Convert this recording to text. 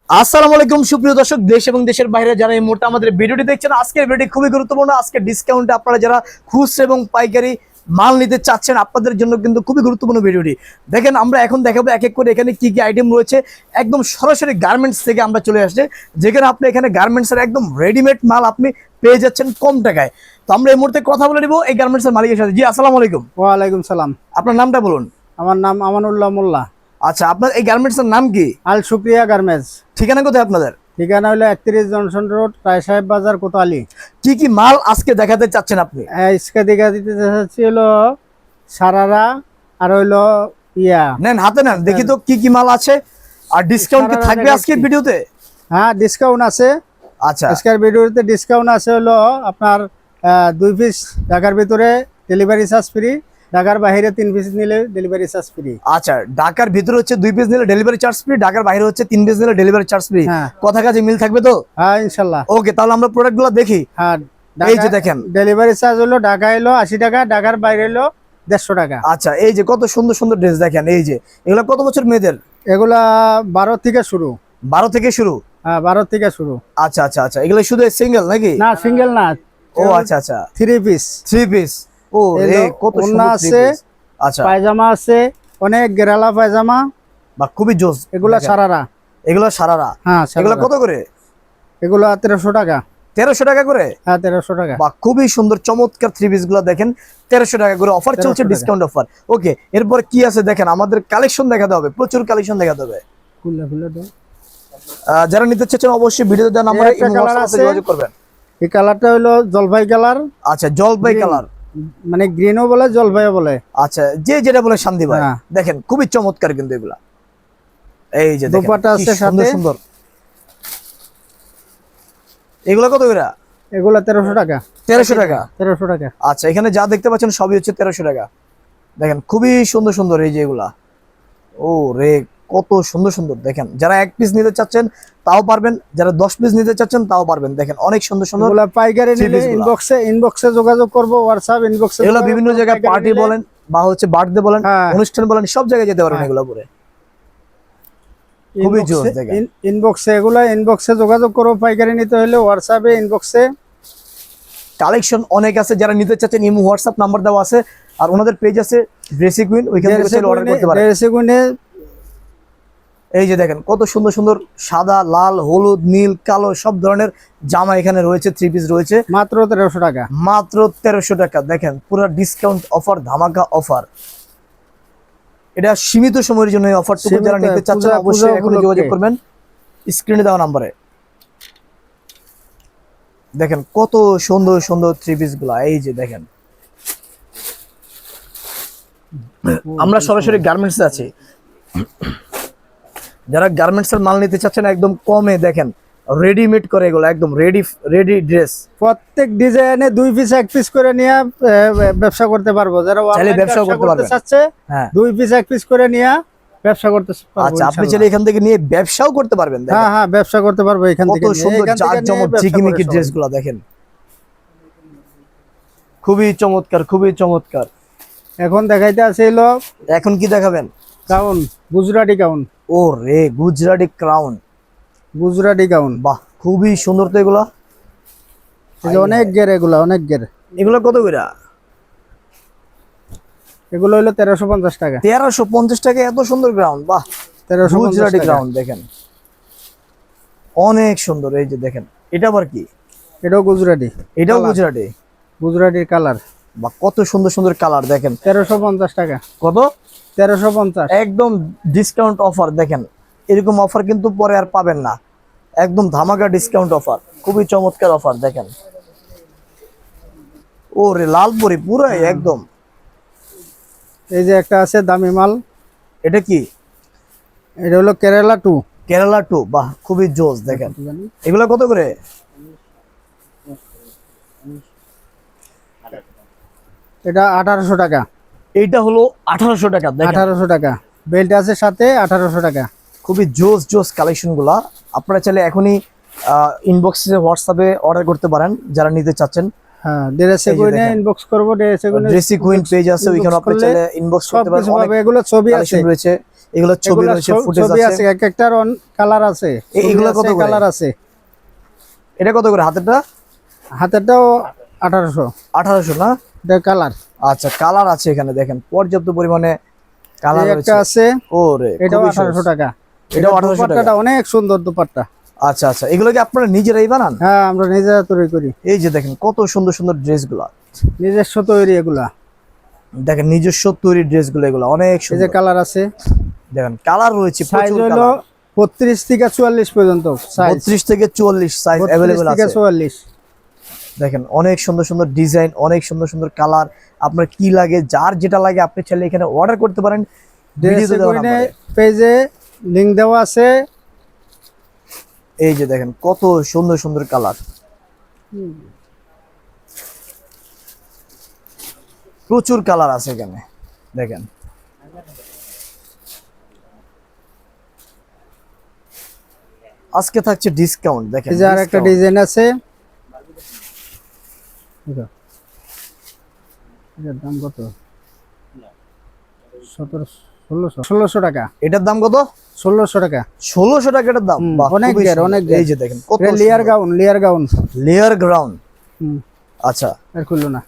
আসসালামু আলাইকুম সুপ্রিয় দর্শক, দেশ এবং দেশের বাইরে যারা এই মুহূর্তে আমাদের ভিডিওটি দেখছেন, আজকের ভিডিওটি খুবই গুরুত্বপূর্ণ। আজকে ডিসকাউন্টে আপনারা যারা খুচরা এবং পাইকারি মাল নিতে চাচ্ছেন, আপনাদের জন্য কিন্তু খুবই গুরুত্বপূর্ণ ভিডিওটি। দেখেন, আমরা এখন দেখাবো এক এক করে এখানে কি কি আইটেম রয়েছে। একদম সরাসরি গার্মেন্টস থেকে আমরা চলে আসছে, যেখানে আপনি এখানে গার্মেন্টসের একদম রেডিমেড মাল আপনি পেয়ে যাচ্ছেন কম টাকায়। তো আমরা এই মুহূর্তে কথা বলে নিব এই গার্মেন্টসের মালিকের সাথে। জি, আসসালামু আলাইকুম। ওয়ালাইকুম সালাম। আপনার নামটা বলুন। আমার নাম আমানুল্লাহ মোল্লা। আচ্ছা, আপনার এই গার্মেন্টসের নাম কি? আল শুক্রিয়া গার্মেন্টস। ঠিকানা কোথায় আপনাদের? ঠিকানা হলো 31 জনসন রোড, রায় সাহেব বাজার, কোতোয়ালি। কি কি মাল আজকে দেখাতে চাচ্ছেন আপনি? ইসকা দেখা দিতে চাচ্ছি হলো সারারা, আর হইলো নেন, হাতে নেন, দেখি তো কি কি মাল আছে। আর ডিসকাউন্ট কি সারারা থাকবে আজকে দেখাচ্ছি। ভিডিওতে? হ্যাঁ, ডিসকাউন্ট আছে। আচ্ছা আজকের ভিডিওতে ডিসকাউন্ট আছে হলো আপনার 2 পিস ঢাকার ভিতরে ডেলিভারি চার্জ ফ্রি, ঢাকার বাইরে 3 পিস নিলে ডেলিভারি চার্জ ফ্রি। আচ্ছা, ঢাকার ভিতরে হচ্ছে 2 পিস নিলে ডেলিভারি চার্জ ফ্রি, ঢাকার বাইরে হচ্ছে 3 পিস নিলে ডেলিভারি চার্জ ফ্রি। হ্যাঁ। কথা কাজে মিল থাকবে তো? হ্যাঁ, ইনশাল্লাহ। ওকে, তাহলে আমরা প্রোডাক্টগুলো দেখি। হ্যাঁ, এই যে দেখেন, ডেলিভারি চার্জ হলো ঢাকা হলো 80 টাকা, ঢাকার বাইরে হলো 150 টাকা। আচ্ছা এই যে কত সুন্দর সুন্দর ড্রেস দেখেন। এই যে এগুলো কত বছর মেয়েদের? এগুলা 12 থেকে শুরু। 12 থেকে শুরু। হ্যাঁ, 12 থেকে শুরু। আচ্ছা আচ্ছা আচ্ছা, এগুলো শুধু সিঙ্গেল নাকি? না, সিঙ্গেল না। ও আচ্ছা আচ্ছা, 3 পিস। 3 পিস। ও রে, কত ওড়না সুন্দর আছে, 3 পিস। আচ্ছা, পায়জামা আছে, অনেক গেরালা পায়জামা। বা খুবই জোস। এগুলা দেখেন, সারারা। এগুলো সারারা। হ্যাঁ, এগুলো কত করে? এগুলা 1300 টাকা। 1300 টাকা করে? হ্যাঁ, 1300 টাকা। বা খুবই সুন্দর চমৎকার 3 পিস গুলো দেখেন, 1300 টাকা করে অফার চলছে, 1300 টাকা। Discount offer. ওকে, এরপর কি আছে দেখেন, আমাদের কালেকশন দেখাতে হবে, প্রচুর কালেকশন দেখাতে হবে। খুলে খুলে দাও। যারা নিতে চাচ্ছেন অবশ্যই ভিডিওতে দেওয়া নম্বরে একটা কালার আছে। যোগাযোগ করবেন। এই কালারটা হলো জলপাই কালার। আচ্ছা, জলপাই Green। কালার। মানে গ্রিনও বলে, জলপাইও বলে। আচ্ছা, যে যেটা বলে শান্তি ভাই। হ্যাঁ। দেখেন খুবই চমৎকার কিন্তু এগুলা। এই যে দেখেন, দোপাট্টা কি আছে সুন্দর সাথে। সুন্দর। এগুলা কত করে? এগুলা 1300 টাকা। 1300 টাকা। 1300 টাকা। আচ্ছা, এখানে যা দেখতে পাচ্ছেন সবই হচ্ছে 1300 টাকা। দেখেন খুবই সুন্দর সুন্দর এই যে এগুলা। ও রে, কত সুন্দর সুন্দর। দেখেন, যারা 1 পিস নিতে চাচ্ছেন তাও পারবেন, যারা 10 পিস নিতে চাচ্ছেন তাও পারবেন। দেখেন অনেক সুন্দর সুন্দর। এগুলা পাইকারি three নিলে piece গুলা। ইনবক্সে যোগাযোগ করব, হোয়াটসঅ্যাপ ইনবক্সে। এগুলো বিভিন্ন জায়গায় পার্টি বলেন বা হচ্ছে বার্থডে বলেন, হ্যাঁ। অনুষ্ঠান বলেন, সব জায়গায় যেতে পারবেন হ্যাঁ। এগুলো পরে। খুবই জোস দেখেন। ইনবক্সে যোগাযোগ করো। পাইকারি নিতে হলে হোয়াটসঅ্যাপে ইনবক্সে। কালেকশন অনেক আছে, যারা নিতে চাচ্ছেন ইমো হোয়াটসঅ্যাপ নাম্বার দেওয়া আছে, আর ওনাদের পেজ আছে ড্রেসি কুইন, ওইখান থেকে চাইলে অর্ডার করতে পারেন। এই যে দেখেন কত সুন্দর সুন্দর সাদা, লাল, হলুদ, নীল, কালো সব ধরনের জামা এখানে রয়েছে, 3 পিস রয়েছে মাত্র 1300 টাকা। মাত্র 1300 টাকা। দেখেন পুরো ডিসকাউন্ট অফার, ধামাকা অফার। এটা সীমিত সময়ের জন্য এই অফারটুকু। যারা নিতে চাচ্ছেন অবশ্যই এখন যোগাযোগ করবেন স্ক্রিনে দেওয়া নম্বরে। দেখেন কত সুন্দর সুন্দর 3 পিস গুলা। এই যে দেখেন, আমরা সরাসরি গার্মেন্টসে আছি। যারা গার্মেন্টস এর মাল নিতে চাচ্ছেন একদম কমে, দেখেন রেডিমেড করে এগুলো, একদম রেডি ড্রেস। প্রত্যেক ডিজাইনে 2 পিস 1 পিস করে নিয়ে ব্যবসা করতে পারবো। যারা চাইলে অনলাইন ব্যবসাও করতে পারবেন। চাচ্ছে, হ্যাঁ 2 পিস 1 পিস করে নিয়ে ব্যবসা করতে পারবো। আচ্ছা, আপনি ইনশাআল্লাহ। চাইলে এখান থেকে নিয়ে ব্যবসাও করতে পারবেন। দেখেন হ্যাঁ হ্যাঁ, ব্যবসা করতে পারবো এখান কত থেকে নিয়ে। সুন্দর এখান থেকে নিয়ে জাঁকজমক ব্যবসা ঝিকিমিকি করে সবাই। ড্রেস গুলা দেখেন, খুবই চমৎকার, খুবই চমৎকার। এখন দেখাইতে আছে হলো এখন কি দেখাবেন? Gown, Gujarati gown. ও রে, গুজরাটি ক্রাউন। গুজরাটি গাউন। বাহ, খুবই সুন্দর তো এগুলা। এই যে অনেক গের, এগুলা অনেক গের। এগুলো কত করে? এগুলো হলো 1350 টাকা। 1350 টাকা এত সুন্দর গ্রাউন্ড। বাহ, 1350 গুজরাটি টাকা। গ্রাউন্ড দেখেন অনেক সুন্দর। এই যে দেখেন, এটা আবার কি? এটাও গুজরাটি। এটাও কালার। গুজরাটি। গুজরাটির কালার। বা কত সুন্দর সুন্দর কালার দেখেন। 1350 টাকা। কত? 1350। একদম ডিসকাউন্ট অফার। দেখেন এরকম অফার কিন্তু পরে আর পাবেন না, একদম ধামাকা ডিসকাউন্ট অফার, খুবই চমৎকার অফার। দেখেন ও রে, লালপুরি পুরাই একদম। এই যে একটা আছে দামি মাল। এটা কি? এটা হলো কেরালা 2। কেরালা 2। বাহ, খুবই জোস। দেখেন এগুলো কত করে? এটা 1800 টাকা। এইটা হলো 1800 টাকা। দেখেন 1800 টাকা। বেল্ট আছে সাথে, 1800 টাকা। খুবই জোস জোস কালেকশন গুলা। আপনারা চাইলে এখনই ইনবক্সে হোয়াটসঅ্যাপে অর্ডার করতে পারেন যারা নিতে চাচ্ছেন। হ্যাঁ, ড্রেসে এই যে কোইনে দেখেন। ইনবক্স করব। ড্রেসে কোইনে ড্রেসি কুইন পেজ আছে, ওইখানে আপনি চাইলে ইনবক্স করতে পারেন। অনেক এগুলো ছবি আছে। কালেকশন রয়েছে। এগুলো ছবি এগুলা রয়েছে, ছবি ফুটেজ আছে, আছে। এক একটার কালার আছে। এগুলা কত করে? কালার আছে। এটা কত করে হাতেরটা? হাতেরটাও 1800। 1800 না? এটা কালার। আচ্ছা, কালার আছে এখানে দেখেন, পর্যাপ্ত পরিমাণে কালার এই রয়েছে। একটা আছে, ওরে, এটাও খুবই 1800 সহজ। টাকা। এটাও 1800 টাকা। দুপাট্টাটা অনেক সুন্দর দুপাট্টা। আচ্ছা আচ্ছা, এগুলো কি আপনারা নিজেরাই বানান? হ্যাঁ, আমরা নিজেরা তৈরি করি। এই যে দেখেন কত সুন্দর সুন্দর ড্রেসগুলো, নিজস্ব তৈরি এগুলা। দেখেন নিজস্ব তৈরি ড্রেসগুলো, এগুলো অনেক এই যে সুন্দর। কালার আছে, দেখেন কালার রয়েছে সাইজ প্রচুর হলো কালার। 32 থেকে 44 পর্যন্ত সাইজ। 32 থেকে 44 সাইজ 32 अवेलेबल থেকে আছে। 44। দেখেন অনেক সুন্দর সুন্দর ডিজাইন, অনেক সুন্দর সুন্দর কালার। আপনার কি লাগে, যার যেটা লাগে আপনি চাইলে এখানে অর্ডার করতে পারেন। ভিডিওতে দেওয়া নাম্বারে। পেজে লিংক দেওয়া আছে। এই যে দেখেন কত সুন্দর সুন্দর কালার, প্রচুর কালার আছে এখানে দেখেন। আজকে থাকছে ডিসকাউন্ট দেখেন। এই যে আর একটা ডিজাইন আছে, এটার দাম কত? 1600 টাকা। এটার দাম কত? 1600 টাকা। 1600 টাকা এটার দাম। বাহ, অনেক খুবই গ্যার, সুন্দর। অনেক এই যে দেখেন কত layer gown, layer gown. Layer ground. হুম, আচ্ছা, আর খুললো না।